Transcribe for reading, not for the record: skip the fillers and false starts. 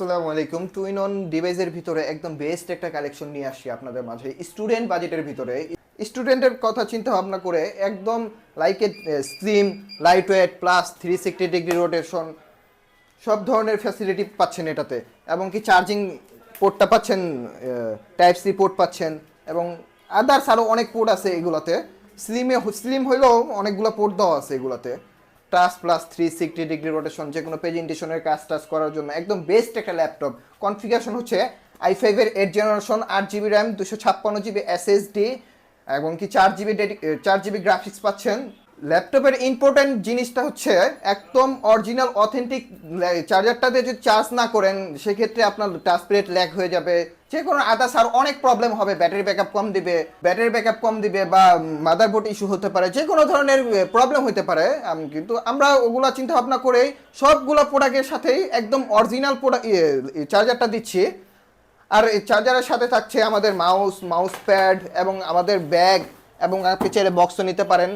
আসসালামু আলাইকুম। Two in on ডিভাইসের ভিতরে একদম বেস্ট একটা কালেকশন নিয়ে আসছি আপনাদের মাঝে স্টুডেন্ট বাজেটের ভিতরে। স্টুডেন্টের কথা চিন্তা ভাবনা করে একদম like a slim, light weight plus 360 degree rotation সব ধরনের ফ্যাসিলিটি পাচ্ছেন এটাতে, এবং কি চার্জিং পোর্টটা পাচ্ছেন, টাইপ সি পোর্ট পাচ্ছেন, এবং আদার্স আরও অনেক পোর্ট আছে এগুলোতে। স্লিম হইলেও অনেকগুলো পোর্ট দেওয়া আছে এগুলোতে। টাচ প্লাস 360 ডিগ্রি রোটেশন, যে কোনো প্রেজেন্টেশনের কাজ টাজ করার জন্য একদম বেস্ট একটা ল্যাপটপ। কনফিগারেশন হচ্ছে i5-এর 8 generation, 8 GB RAM, 256 GB SSD, এবং কি 4 জিবি গ্রাফিক্স পাচ্ছেন। ল্যাপটপের ইম্পর্টেন্ট জিনিসটা হচ্ছে একদম অরিজিনাল অথেন্টিক। চার্জারটাতে যদি চার্জ না করেন সেক্ষেত্রে আপনার টাচ প্যাড ল্যাগ হয়ে যাবে, যে কোনো আদার্স আর অনেক প্রবলেম হবে। ব্যাটারি ব্যাকআপ কম দিবে বা মাদারবোর্ড ইস্যু হতে পারে, যে কোনো ধরনের প্রবলেম হতে পারে। কিন্তু আমরা ওগুলা চিন্তা ভাবনা করে সবগুলো প্রোডাক্টের সাথেই একদম অরিজিনাল প্রোডাক্ট চার্জারটা দিচ্ছি। আর এই চার্জারের সাথে থাকছে আমাদের মাউস প্যাড এবং আমাদের ব্যাগ, এবং আপনি চাইলে বক্সও নিতে পারেন।